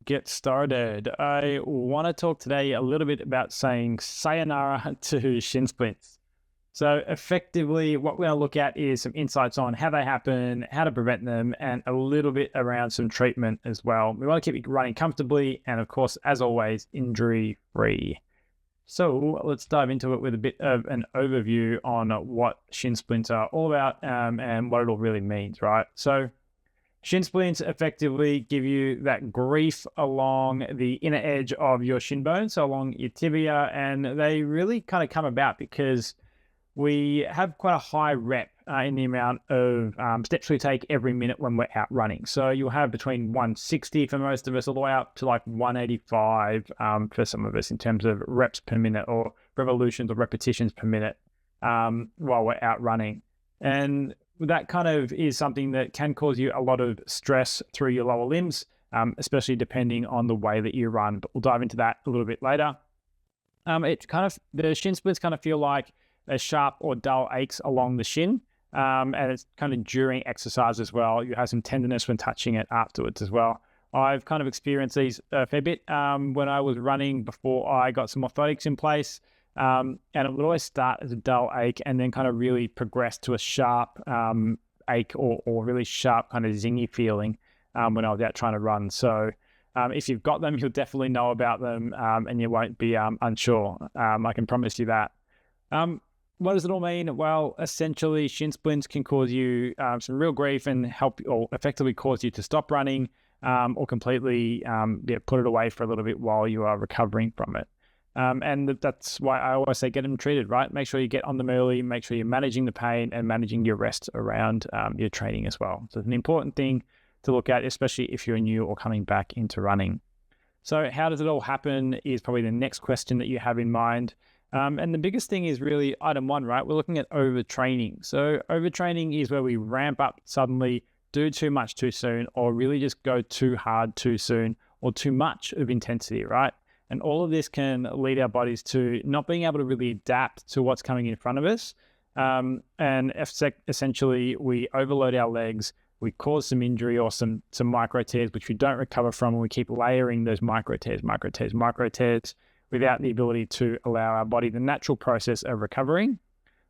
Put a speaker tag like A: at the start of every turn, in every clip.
A: get started, I want to talk today a little bit about saying sayonara to shin splints. So effectively, what we're going to look at is some insights on how they happen, how to prevent them, and a little bit around some treatment as well. We want to keep you running comfortably and, of course, as always, injury-free. So let's dive into it with a bit of an overview on what shin splints are all about and what it all really means, right? So shin splints effectively give you that grief along the inner edge of your shin bone, so along your tibia, and they really kind of come about because we have quite a high rep in the amount of steps we take every minute when we're out running. So you'll have between 160 for most of us, all the way up to like 185 for some of us in terms of reps per minute or revolutions or repetitions per minute while we're out running. And that kind of is something that can cause you a lot of stress through your lower limbs, especially depending on the way that you run. But we'll dive into that a little bit later. The shin splints kind of feel like a sharp or dull aches along the shin. And it's kind of during exercise as well. You have some tenderness when touching it afterwards as well. I've kind of experienced these a fair bit when I was running before I got some orthotics in place. And it would always start as a dull ache and then kind of really progress to a sharp ache or really sharp kind of zingy feeling when I was out trying to run. So if you've got them, you'll definitely know about them and you won't be unsure. I can promise you that. What does it all mean? Well, essentially, shin splints can cause you some real grief and help or effectively cause you to stop running or completely put it away for a little bit while you are recovering from it. And that's why I always say get them treated, right? Make sure you get on them early, make sure you're managing the pain and managing your rest around your training as well. So it's an important thing to look at, especially if you're new or coming back into running. So how does it all happen is probably the next question that you have in mind. And the biggest thing is really item one, right? We're looking at overtraining. So overtraining is where we ramp up suddenly, do too much too soon, or really just go too hard too soon, or too much of intensity, right? And all of this can lead our bodies to not being able to really adapt to what's coming in front of us. And essentially, we overload our legs, we cause some injury or some micro tears, which we don't recover from, and we keep layering those micro tears without the ability to allow our body the natural process of recovering.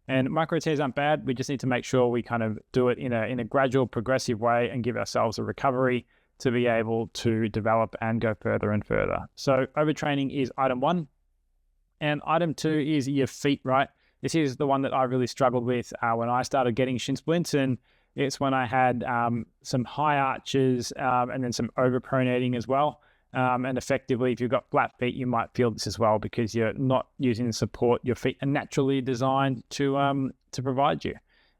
A: And micro tears aren't bad. We just need to make sure we kind of do it in a gradual, progressive way and give ourselves a recovery to be able to develop and go further and further. So overtraining is item one. And item two is your feet, right? This is the one that I really struggled with when I started getting shin splints. And it's when I had some high arches and then some overpronating as well. And effectively, if you've got flat feet, you might feel this as well because you're not using the support your feet are naturally designed to provide you.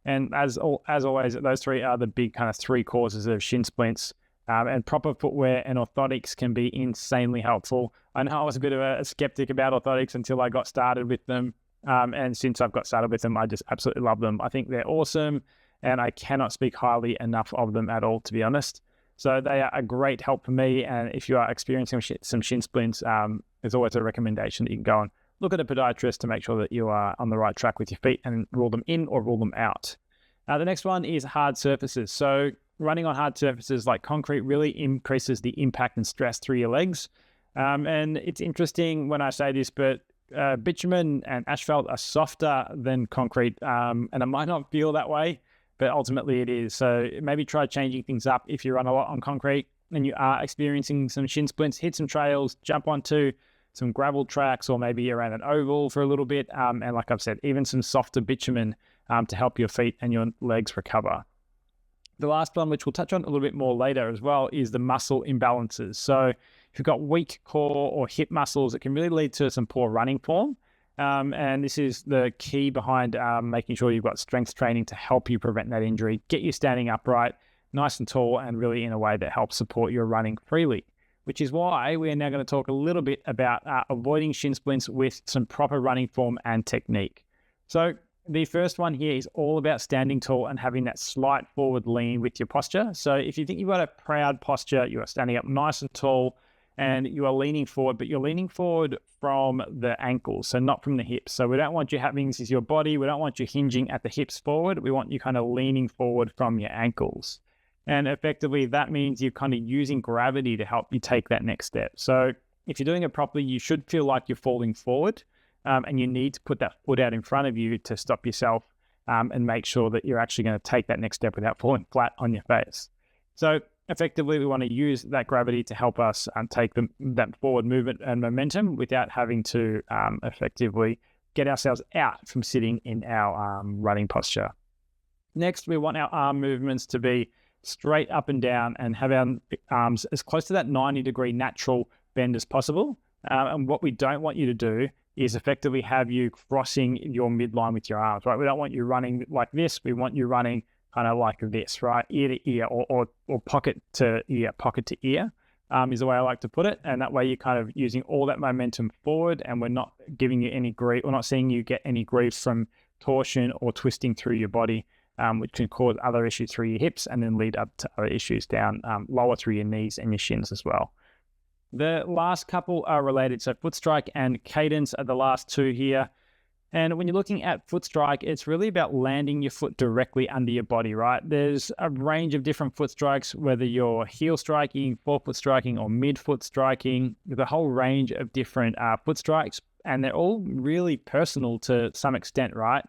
A: And as always, those three are the big kind of three causes of shin splints. And proper footwear and orthotics can be insanely helpful. I know I was a bit of a skeptic about orthotics until I got started with them. And since I've got started with them, I just absolutely love them. I think they're awesome, and I cannot speak highly enough of them at all, to be honest. So they are a great help for me. And if you are experiencing some shin splints, there's always a recommendation that you can go and look at a podiatrist to make sure that you are on the right track with your feet and rule them in or rule them out. The next one is hard surfaces. So running on hard surfaces like concrete really increases the impact and stress through your legs. And it's interesting when I say this, but bitumen and asphalt are softer than concrete. And it might not feel that way, but ultimately it is. So maybe try changing things up if you run a lot on concrete and you are experiencing some shin splints. Hit some trails, jump onto some gravel tracks or maybe around an oval for a little bit. And like I've said, even some softer bitumen to help your feet and your legs recover. The last one, which we'll touch on a little bit more later as well, is the muscle imbalances. So if you've got weak core or hip muscles, it can really lead to some poor running form. And this is the key behind making sure you've got strength training to help you prevent that injury, get you standing upright, nice and tall, and really in a way that helps support your running freely, which is why we are now going to talk a little bit about avoiding shin splints with some proper running form and technique. So the first one here is all about standing tall and having that slight forward lean with your posture. So if you think you've got a proud posture, you are standing up nice and tall, and you are leaning forward, but you're leaning forward from the ankles, so not from the hips. So we don't want you having, this is your body, we don't want you hinging at the hips forward. We want you kind of leaning forward from your ankles. And effectively, that means you're kind of using gravity to help you take that next step. So if you're doing it properly, you should feel like you're falling forward, and you need to put that foot out in front of you to stop yourself, and make sure that you're actually going to take that next step without falling flat on your face. So effectively, we want to use that gravity to help us take that forward movement and momentum without having to effectively get ourselves out from sitting in our running posture. Next, we want our arm movements to be straight up and down and have our arms as close to that 90-degree natural bend as possible. And what we don't want you to do is effectively have you crossing your midline with your arms, right? We don't want you running like this. We want you running kind of like this, right? Ear to ear, or pocket to ear is the way I like to put it. And that way you're kind of using all that momentum forward, and we're not giving you any grief. We're not seeing you get any grief from torsion or twisting through your body, which can cause other issues through your hips and then lead up to other issues down lower through your knees and your shins as well. The last couple are related. So foot strike and cadence are the last two here. And when you're looking at foot strike, it's really about landing your foot directly under your body, right? There's a range of different foot strikes, whether you're heel striking, forefoot striking, or midfoot striking. There's a whole range of different foot strikes, and they're all really personal to some extent, right?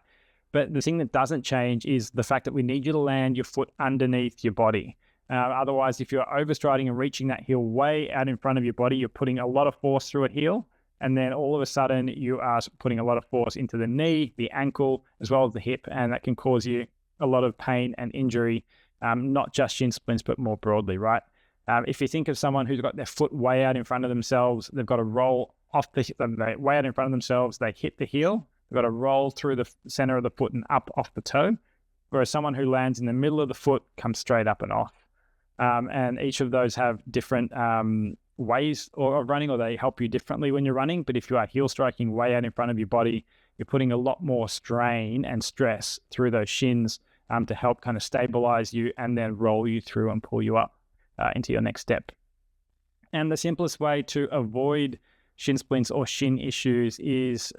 A: But the thing that doesn't change is the fact that we need you to land your foot underneath your body. Otherwise, if you're overstriding and reaching that heel way out in front of your body, you're putting a lot of force through a heel. And then all of a sudden you are putting a lot of force into the knee, the ankle, as well as the hip. And that can cause you a lot of pain and injury, not just shin splints, but more broadly, right? If you think of someone who's got their foot way out in front of themselves, they've got to roll off way out in front of themselves, they hit the heel, they've got to roll through the center of the foot and up off the toe. Whereas someone who lands in the middle of the foot comes straight up and off. And each of those have different ways of running, or they help you differently when you're running. But if you are heel striking way out in front of your body, you're putting a lot more strain and stress through those shins to help kind of stabilize you and then roll you through and pull you up into your next step. And the simplest way to avoid shin splints or shin issues is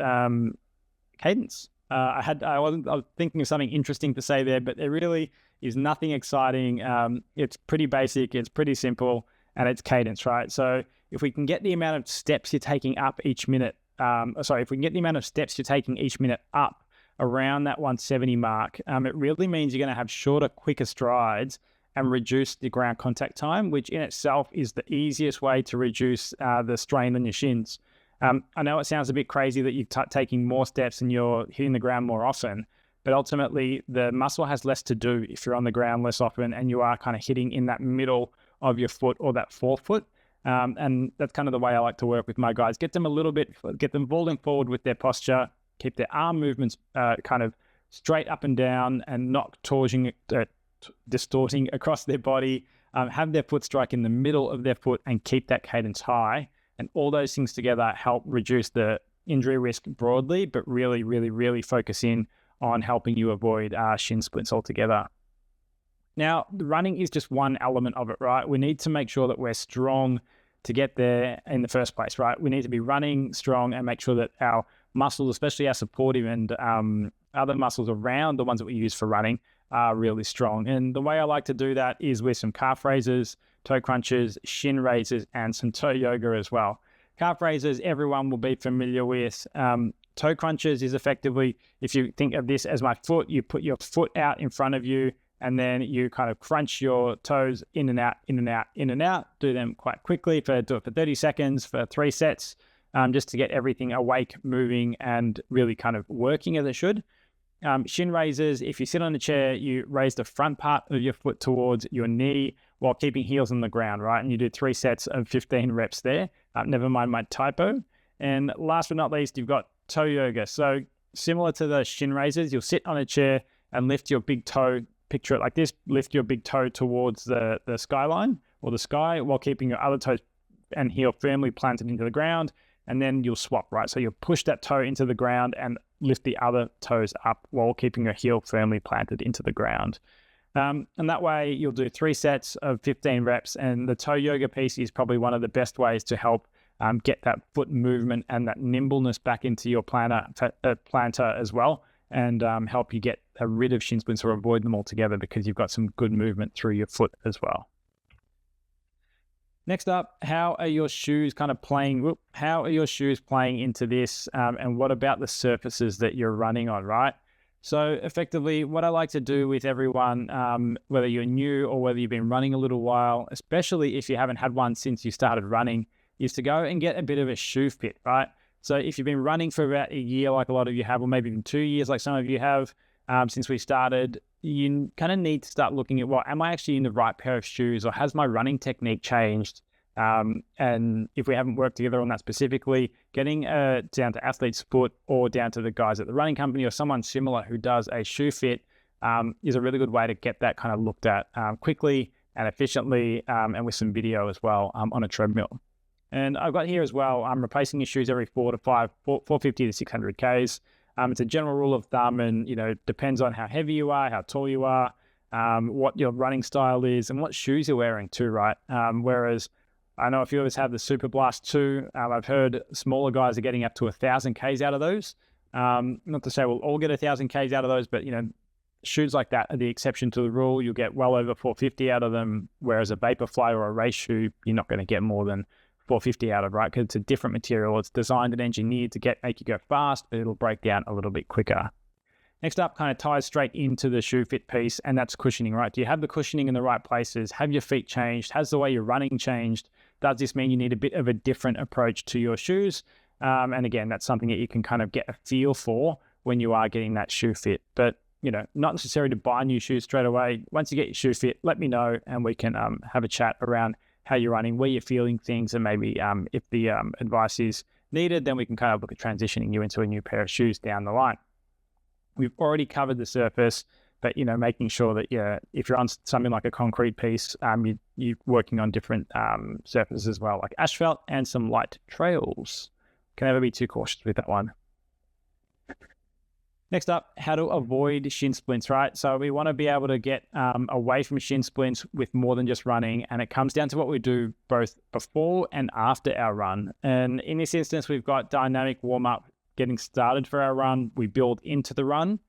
A: cadence. I was thinking of something interesting to say there, but there really is nothing exciting. It's pretty basic, it's pretty simple, and it's cadence, right? So if we can get the amount of steps you're taking up each minute, if we can get the amount of steps you're taking each minute up around that 170 mark, it really means you're going to have shorter, quicker strides and reduce the ground contact time, which in itself is the easiest way to reduce the strain on your shins. I know it sounds a bit crazy that you're taking more steps and you're hitting the ground more often, but ultimately the muscle has less to do if you're on the ground less often and you are kind of hitting in that middle of your foot or that forefoot. And that's kind of the way I like to work with my guys. Get them falling forward with their posture, keep their arm movements kind of straight up and down and not distorting across their body, have their foot strike in the middle of their foot and keep that cadence high. And all those things together help reduce the injury risk broadly, but really, really, really focus in on helping you avoid shin splints altogether. Now, the running is just one element of it, right? We need to make sure that we're strong to get there in the first place, right? We need to be running strong and make sure that our muscles, especially our supportive and other muscles around the ones that we use for running, are really strong. And the way I like to do that is with some calf raises, toe crunches, shin raises, and some toe yoga as well. Calf raises, everyone will be familiar with. Toe crunches is effectively, if you think of this as my foot, you put your foot out in front of you, and then you kind of crunch your toes in and out, in and out, in and out. Do them quite quickly. Do it for 30 seconds for 3 sets, just to get everything awake, moving, and really kind of working as it should. Shin raises, if you sit on a chair, you raise the front part of your foot towards your knee while keeping heels on the ground, right? And you do 3 sets of 15 reps there. Never mind my typo. And last but not least, you've got toe yoga. So similar to the shin raises, you'll sit on a chair and lift your big toe, picture it like this, lift your big toe towards the skyline or the sky while keeping your other toes and heel firmly planted into the ground. And then you'll swap, right? So you'll push that toe into the ground and lift the other toes up while keeping your heel firmly planted into the ground. And that way you'll do 3 sets of 15 reps. And the toe yoga piece is probably one of the best ways to help get that foot movement and that nimbleness back into your plantar as well. and help you get rid of shin splints or avoid them altogether, because you've got some good movement through your foot as well. Next up, how are your shoes kind of playing? How are your shoes playing into this? And what about the surfaces that you're running on, right? So effectively, what I like to do with everyone, whether you're new or whether you've been running a little while, especially if you haven't had one since you started running, is to go and get a bit of a shoe fit, right? So if you've been running for about a year, like a lot of you have, or maybe even 2 years, like some of you have, since we started, you kind of need to start looking at, well, am I actually in the right pair of shoes, or has my running technique changed? And if we haven't worked together on that specifically, getting down to Athlete's Foot or down to the guys at the running company or someone similar who does a shoe fit is a really good way to get that kind of looked at quickly and efficiently, and with some video as well on a treadmill. And I've got here as well, I'm replacing your shoes every 450 to 600 Ks. It's a general rule of thumb, and depends on how heavy you are, how tall you are, what your running style is, and what shoes you're wearing too, right? Whereas I know a few of us have the Super Blast 2. I've heard smaller guys are getting up to 1,000 Ks out of those. Not to say we'll all get 1,000 Ks out of those, but shoes like that are the exception to the rule. You'll get well over 450 out of them, whereas a Vaporfly or a race shoe, you're not going to get more than 450 out of, right? Because it's a different material. It's designed and engineered to make you go fast, but it'll break down a little bit quicker. Next up kind of ties straight into the shoe fit piece, and that's cushioning, right? Do you have the cushioning in the right places? Have your feet changed? Has the way you're running changed? Does this mean you need a bit of a different approach to your shoes? And again, that's something that you can kind of get a feel for when you are getting that shoe fit. But, not necessary to buy new shoes straight away. Once you get your shoe fit, let me know, and we can have a chat around how you're running, where you're feeling things, and maybe if the advice is needed, then we can kind of look at transitioning you into a new pair of shoes down the line. We've already covered the surface, but making sure that if you're on something like a concrete piece, you're working on different surfaces as well, like asphalt and some light trails. Can never be too cautious with that one. Next up, how to avoid shin splints, right? So we want to be able to get away from shin splints with more than just running, and it comes down to what we do both before and after our run. And in this instance, we've got dynamic warm-up getting started for our run. We build into the run,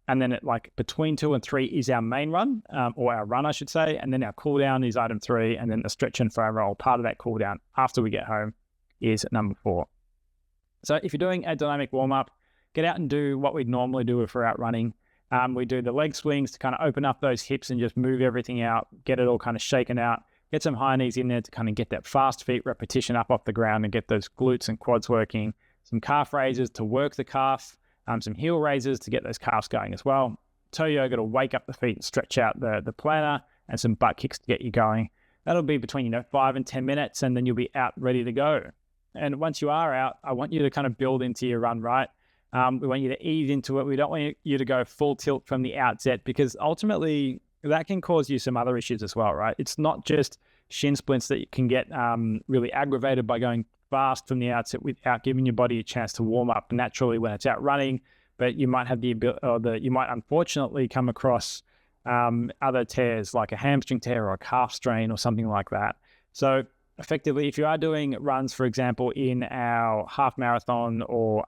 A: and then between 2 and 3 is our main run, or our run, I should say, and then our cool down is item 3, and then the stretch and foam roll, part of that cool down after we get home, is number 4. So if you're doing a dynamic warm-up, get out and do what we'd normally do if we're out running. We do the leg swings to kind of open up those hips and just move everything out, get it all kind of shaken out, get some high knees in there to kind of get that fast feet repetition up off the ground and get those glutes and quads working, some calf raises to work the calf, some heel raises to get those calves going as well, toe yoga to wake up the feet and stretch out the plantar, and some butt kicks to get you going. That'll be between 5 and 10 minutes, and then you'll be out ready to go. And once you are out, I want you to kind of build into your run, right? We want you to ease into it. We don't want you to go full tilt from the outset, because ultimately that can cause you some other issues as well, right? It's not just shin splints that you can get really aggravated by going fast from the outset without giving your body a chance to warm up naturally when it's out running. But you might have you might unfortunately come across other tears, like a hamstring tear or a calf strain or something like that. So effectively, if you are doing runs, for example, in our half marathon or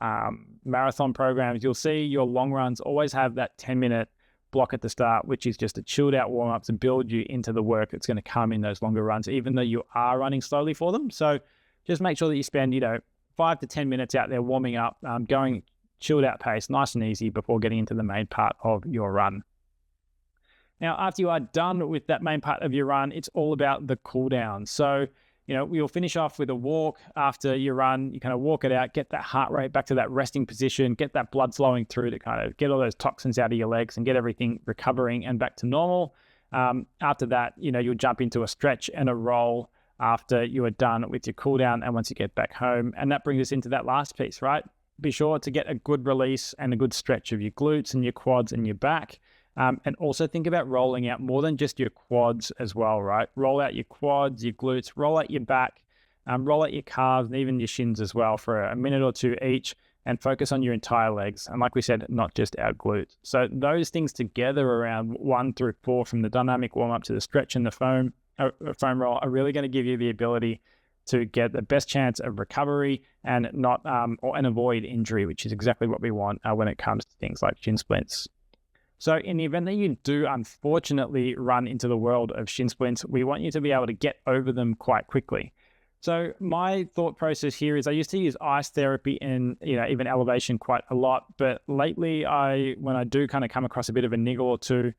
A: marathon programs, you'll see your long runs always have that 10-minute block at the start, which is just a chilled out warm up to build you into the work that's going to come in those longer runs, even though you are running slowly for them. So just make sure that you spend 5 to 10 minutes out there warming up, going chilled out pace, nice and easy, before getting into the main part of your run. Now, after you are done with that main part of your run, it's all about the cool down. So we'll finish off with a walk after your run. You kind of walk it out, get that heart rate back to that resting position, get that blood flowing through to kind of get all those toxins out of your legs and get everything recovering and back to normal. After that, you'll jump into a stretch and a roll after you are done with your cool down and once you get back home. And that brings us into that last piece, right? Be sure to get a good release and a good stretch of your glutes and your quads and your back. And also think about rolling out more than just your quads as well, right? Roll out your quads, your glutes, roll out your back, roll out your calves and even your shins as well for a minute or two each, and focus on your entire legs. And like we said, not just our glutes. So those things together around 1 through 4, from the dynamic warm up to the stretch and the foam roll, are really going to give you the ability to get the best chance of recovery and not and avoid injury, which is exactly what we want when it comes to things like shin splints. So in the event that you do unfortunately run into the world of shin splints, we want you to be able to get over them quite quickly. So my thought process here is I used to use ice therapy and even elevation quite a lot, but lately when I do kind of come across a bit of a niggle or two,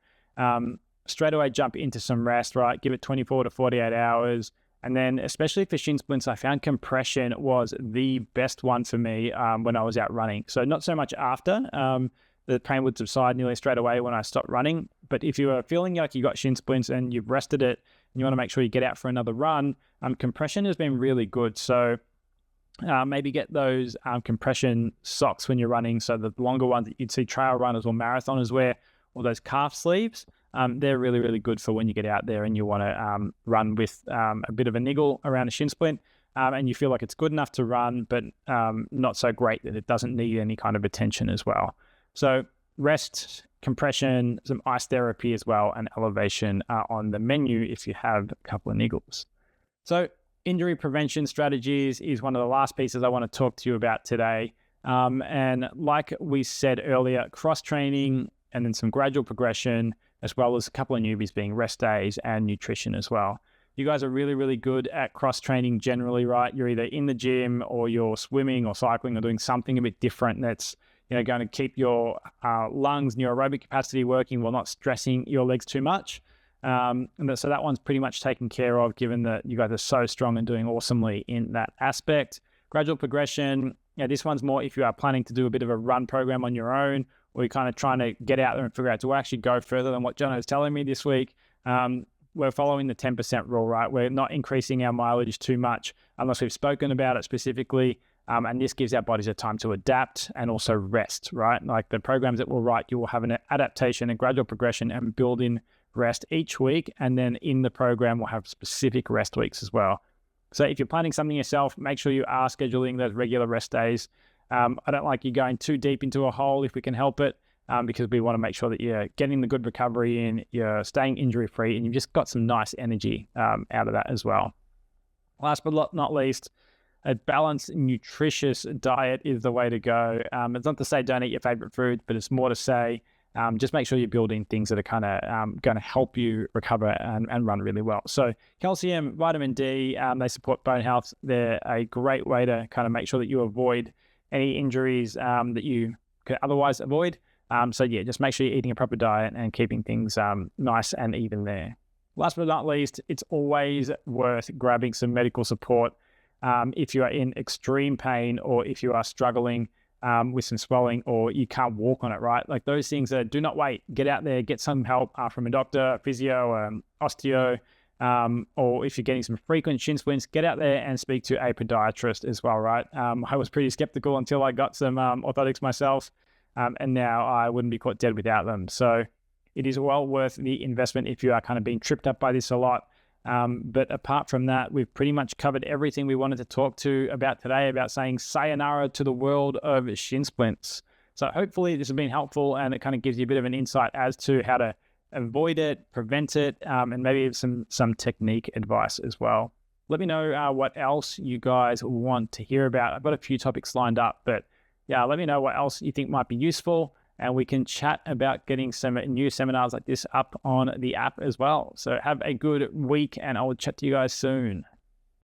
A: straight away jump into some rest, right? Give it 24 to 48 hours. And then especially for shin splints, I found compression was the best one for me when I was out running. So not so much after, the pain would subside nearly straight away when I stopped running. But if you are feeling like you got shin splints and you've rested it and you want to make sure you get out for another run, compression has been really good. So maybe get those compression socks when you're running. So the longer ones that you'd see trail runners or marathoners wear, or those calf sleeves, they're really, really good for when you get out there and you want to run with a bit of a niggle around a shin splint. And you feel like it's good enough to run, but not so great that it doesn't need any kind of attention as well. So rest, compression, some ice therapy as well, and elevation are on the menu if you have a couple of niggles. So injury prevention strategies is one of the last pieces I want to talk to you about today. And like we said earlier, cross-training and then some gradual progression, as well as a couple of newbies being rest days and nutrition as well. You guys are really, really good at cross-training generally, right? You're either in the gym or you're swimming or cycling or doing something a bit different that's going to keep your lungs and your aerobic capacity working while not stressing your legs too much. So that one's pretty much taken care of, given that you guys are so strong and doing awesomely in that aspect. Gradual progression, this one's more if you are planning to do a bit of a run program on your own, or you're kind of trying to get out there and figure out, do I actually go further than what John is telling me this week? We're following the 10% rule, right? We're not increasing our mileage too much unless we've spoken about it specifically. And this gives our bodies a time to adapt and also rest, right? Like the programs that we'll write, you will have an adaptation and gradual progression and build in rest each week. And then in the program, we'll have specific rest weeks as well. So if you're planning something yourself, make sure you are scheduling those regular rest days. I don't like you going too deep into a hole if we can help it, because we want to make sure that you're getting the good recovery in, you're staying injury-free, and you've just got some nice energy out of that as well. Last but not least, a balanced, nutritious diet is the way to go. It's not to say don't eat your favorite food, but it's more to say just make sure you're building things that are kind of going to help you recover and run really well. So calcium, vitamin D, they support bone health. They're a great way to kind of make sure that you avoid any injuries that you could otherwise avoid. Just make sure you're eating a proper diet and keeping things nice and even there. Last but not least, it's always worth grabbing some medical support if you are in extreme pain or if you are struggling with some swelling or you can't walk on it, right? Like those things do not wait. Get out there, get some help from a doctor, physio, osteo, or if you're getting some frequent shin splints, get out there and speak to a podiatrist as well, right? I was pretty skeptical until I got some orthotics myself, and now I wouldn't be caught dead without them. So it is well worth the investment if you are kind of being tripped up by this a lot. But apart from that, we've pretty much covered everything we wanted to talk to about today about saying sayonara to the world of shin splints. So hopefully this has been helpful and it kind of gives you a bit of an insight as to how to avoid it, prevent it, and maybe some technique advice as well. Let me know what else you guys want to hear about. I've got a few topics lined up, but yeah, let me know what else you think might be useful. And we can chat about getting some new seminars like this up on the app as well. So have a good week and I will chat to you guys soon.